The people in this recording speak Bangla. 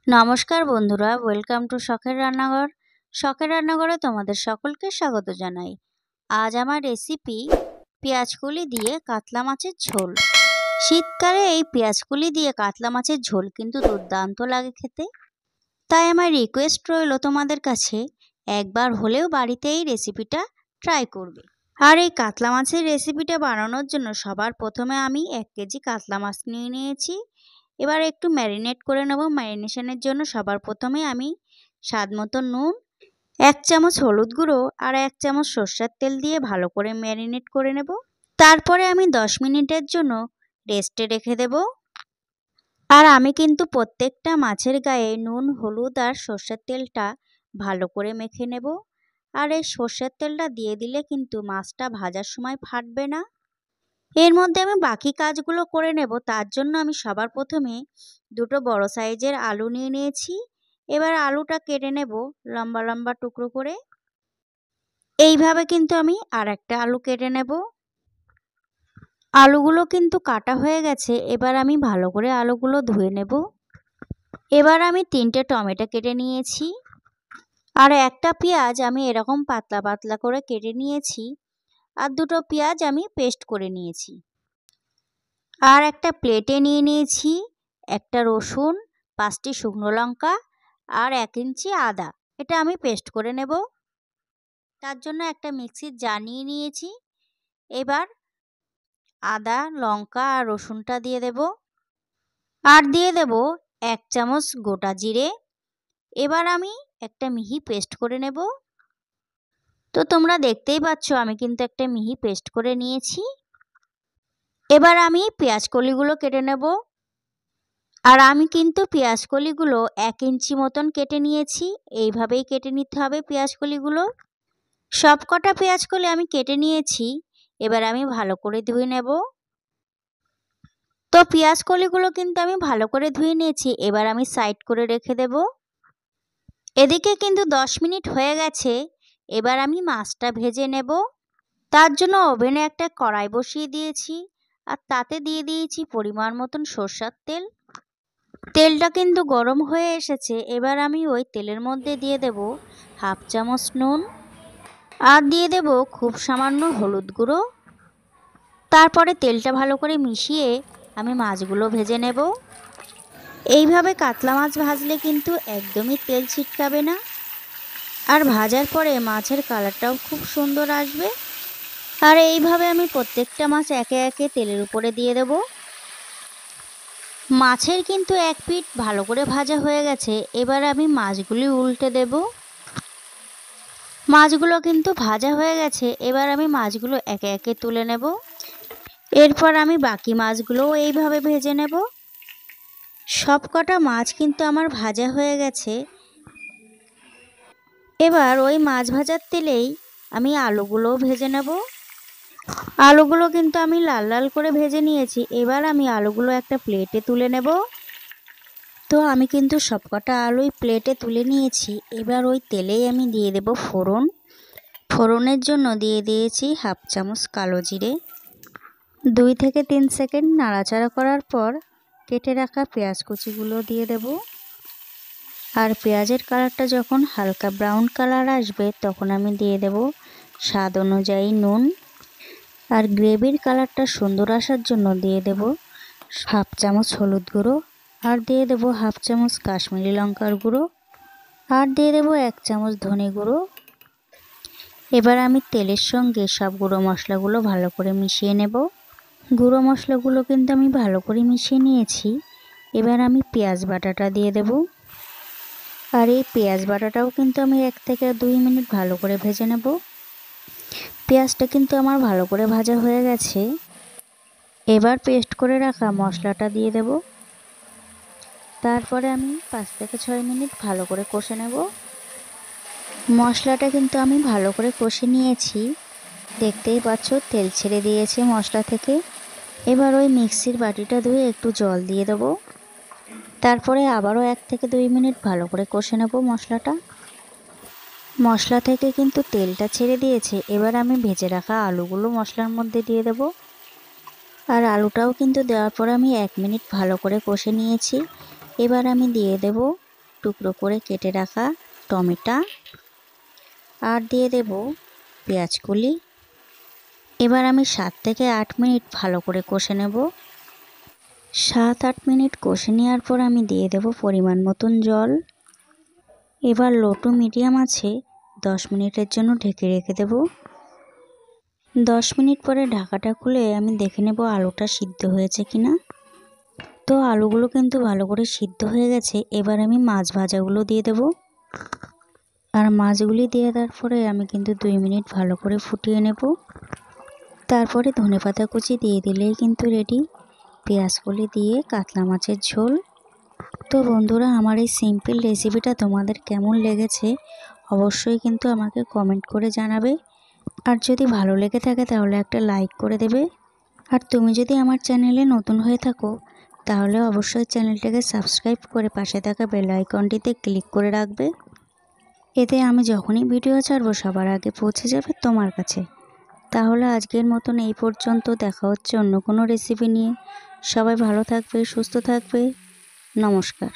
নমস্কার বন্ধুরা, ওয়েলকাম টু শখের রান্নাঘর। শখের রান্নাঘরে তোমাদের সকলকে স্বাগত জানাই। আজ আমার রেসিপি পেঁয়াজকলি দিয়ে কাতলা মাছের ঝোল। শীতকালে এই পেঁয়াজকলি দিয়ে কাতলা মাছের ঝোল কিন্তু দুর্দান্ত লাগে খেতে। তাই আমার রিকোয়েস্ট রইল তোমাদের কাছে, একবার হলেও বাড়িতে এই রেসিপিটা ট্রাই করবে। আর এই কাতলা মাছের রেসিপিটা বানানোর জন্য সবার প্রথমে আমি 1 কেজি কাতলা মাছ নিয়ে নিয়েছি। এবার একটু ম্যারিনেট করে নেব। ম্যারিনেশনের জন্য সবার প্রথমে আমি স্বাদ মতো নুন, 1 চামচ হলুদ গুঁড়ো আর 1 চামচ সর্ষের তেল দিয়ে ভালো করে ম্যারিনেট করে নেব। তারপরে আমি 10 মিনিটের জন্য রেস্টে রেখে দেব। আর আমি কিন্তু প্রত্যেকটা মাছের গায়ে নুন, হলুদ আর সর্ষের তেলটা ভালো করে মেখে নেব। আর এই সর্ষের তেলটা দিয়ে দিলে কিন্তু মাছটা ভাজার সময় ফাটবে না। এর মধ্যে আমি বাকি কাজগুলো করে নেব। তার জন্য আমি সবার প্রথমে দুটো বড় সাইজের আলু নিয়ে নিয়েছি। এবার আলুটা কেটে নেব লম্বা লম্বা টুকরো করে। এইভাবে কিন্তু আমি আর একটা আলু কেটে নেব। আলুগুলো কিন্তু কাটা হয়ে গেছে। এবার আমি ভালো করে আলুগুলো ধুয়ে নেব। এবার আমি 3টে টমেটো কেটে নিয়েছি। আর একটা পেঁয়াজ আমি এরকম পাতলা পাতলা করে কেটে নিয়েছি। আর দুটো পেঁয়াজ আমি পেস্ট করে নিয়েছি। আর একটা প্লেটে নিয়ে নিয়েছি একটা রসুন, 5টি শুকনো লঙ্কা আর 1 ইঞ্চি আদা। এটা আমি পেস্ট করে নেব। তার জন্য একটা মিক্সির জার নিয়ে নিয়েছি। এবার আদা, লঙ্কা আর রসুনটা দিয়ে দেব। আর দিয়ে দেব 1 চামচ গোটা জিরে। এবার আমি একটা মিহি পেস্ট করে নেব। তো তোমরা দেখতেই পাচ্ছ আমি কিন্তু একটা মিহি পেস্ট করে নিয়েছি। এবার আমি পেঁয়াজ কলিগুলো কেটে নেব। আর আমি কিন্তু পেঁয়াজ কলিগুলো 1 ইঞ্চি মতন কেটে নিয়েছি। এইভাবেই কেটে নিতে হবে পেঁয়াজ কলিগুলো। সব কটা পেঁয়াজ কলি আমি কেটে নিয়েছি। এবার আমি ভালো করে ধুয়ে নেব। তো পেঁয়াজ কলিগুলো কিন্তু আমি ভালো করে ধুয়ে নিয়েছি। এবার আমি সাইড করে রেখে দেব। এদিকে কিন্তু 10 মিনিট হয়ে গেছে। এবার আমি মাছটা ভেজে নেব। তার জন্য ওভেনে একটা কড়াই বসিয়ে দিয়েছি। আর তাতে দিয়ে দিয়েছি পরিমাণ মতন সরষের তেল। তেলটা কিন্তু গরম হয়ে এসেছে। এবার আমি ওই তেলের মধ্যে দিয়ে দেব 1/2 চামচ নুন আর দিয়ে দেব খুব সামান্য হলুদ গুঁড়ো। তারপরে তেলটা ভালো করে মিশিয়ে আমি মাছগুলো ভেজে নেব। এইভাবে কাতলা মাছ ভাজলে কিন্তু একদমই তেল ছিটকাবে না। আর ভাজার পরে মাছের কালারটাও খুব সুন্দর আসবে। আর এইভাবে আমি প্রত্যেকটা মাছ একে একে তেলের উপরে দিয়ে দেব। মাছের কিন্তু এক পিঠ ভালো করে ভাজা হয়ে গেছে। এবার আমি মাছগুলি উল্টে দেব। মাছগুলো কিন্তু ভাজা হয়ে গেছে। এবার আমি মাছগুলো একে একে তুলে নেব। এরপর আমি বাকি মাছগুলোও এইভাবে ভেজে নেব। সব কটা মাছ কিন্তু আমার ভাজা হয়ে গেছে। এবার ওই মাছ ভাজার তেলেই আমি আলুগুলোও ভেজে নেব। আলুগুলো কিন্তু আমি লাল লাল করে ভেজে নিয়েছি। এবার আমি আলুগুলো একটা প্লেটে তুলে নেব। তো আমি কিন্তু সবকটা আলুই প্লেটে তুলে নিয়েছি। এবার ওই তেলেই আমি দিয়ে দেব ফোড়ন। ফোড়নের জন্য দিয়ে দিয়েছি 1/2 চামচ কালো জিরে। 2 থেকে 3 সেকেন্ড নাড়াচাড়া করার পর কেটে রাখা পেঁয়াজ কুচিগুলো দিয়ে দেব। আর পেঁয়াজের কালারটা যখন হালকা ব্রাউন কালার আসবে তখন আমি দিয়ে দেব স্বাদ অনুযায়ী নুন। আর গ্রেভির কালারটা সুন্দর আসার জন্য দিয়ে দেব 1/2 চামচ হলুদ গুঁড়ো। আর দিয়ে দেব 1/2 চামচ কাশ্মীরি লঙ্কার গুঁড়ো। আর দিয়ে দেব 1 চামচ ধনে গুঁড়ো। এবার আমি তেলের সঙ্গে সব গুঁড়ো মশলাগুলো ভালো করে মিশিয়ে নেব। গুঁড়ো মশলাগুলো কিন্তু আমি ভালো করে মিশিয়ে নিয়েছি। এবার আমি পেঁয়াজ বাটাটা দিয়ে দেব। আর এই পেঁয়াজ বাটাটাও কিন্তু আমি 1 থেকে 2 মিনিট ভালো করে ভেজে নেব। পেঁয়াজটা কিন্তু আমার ভালো করে ভাজা হয়ে গেছে। এবার পেস্ট করে রাখা মশলাটা দিয়ে দেব। তারপরে আমি 5 থেকে 6 মিনিট ভালো করে কষে নেব। মশলাটা কিন্তু আমি ভালো করে কষে নিয়েছি। দেখতেই পাচ্ছ তেল ছেড়ে দিয়েছে মশলা থেকে। এবার ওই মিক্সির বাটিটা ধুয়ে একটু জল দিয়ে দেবো। তারপরে আবারও 1 থেকে 2 মিনিট ভালো করে কষে নেব মশলাটা। মশলা থেকে কিন্তু তেলটা ছেড়ে দিয়েছে। এবার আমি ভেজে রাখা আলুগুলো মশলার মধ্যে দিয়ে দেব। আর আলুটাও কিন্তু দেওয়ার পর আমি 1 মিনিট ভালো করে কষে নিয়েছি। এবার আমি দিয়ে দেব টুকরো করে কেটে রাখা টমেটো আর দিয়ে দেব পেঁয়াজ কলি। এবার আমি 7 থেকে 8 মিনিট ভালো করে কষে নেব। 7-8 মিনিট কষে নেওয়ার পর আমি দিয়ে দেব পরিমাণ মতন জল। এবার লো টু মিডিয়াম আছে 10 মিনিটের জন্য ঢেকে রেখে দেব। 10 মিনিট পরে ঢাকাটা খুলে আমি দেখে নেব আলুটা সিদ্ধ হয়েছে কিনা। তো আলুগুলো কিন্তু ভালো করে সিদ্ধ হয়ে গেছে। এবার আমি মাছ ভাজাগুলো দিয়ে দেব। আর মাছগুলি দিয়ে দেওয়ার পরে আমি কিন্তু 2 মিনিট ভালো করে ফুটিয়ে নেব। তারপরে ধনেপাতা কুচি দিয়ে দিলেই কিন্তু রেডি পেঁয়াজ কলি দিয়ে কাতলা মাছের ঝোল। তো বন্ধুরা, আমার এই সিম্পল রেসিপিটা তোমাদের কেমন লেগেছে অবশ্যই কিন্তু আমাকে কমেন্ট করে জানাবে। আর যদি ভালো লেগে থাকে তাহলে একটা লাইক করে দেবে। আর তুমি যদি আমার চ্যানেলে নতুন হয়ে থাকো তাহলে অবশ্যই চ্যানেলটাকে সাবস্ক্রাইব করে পাশে থাকা বেল আইকনটিতে ক্লিক করে রাখবে। এতে আমি যখনই ভিডিও ছাড়বো সবার আগে পৌঁছে যাবে তোমার কাছে। তাহলে আজকের মতন এই পর্যন্ত, দেখা হচ্ছে অন্য কোনো রেসিপি নিয়ে। সবাই ভালো থাকবে, সুস্থ থাকবে। নমস্কার।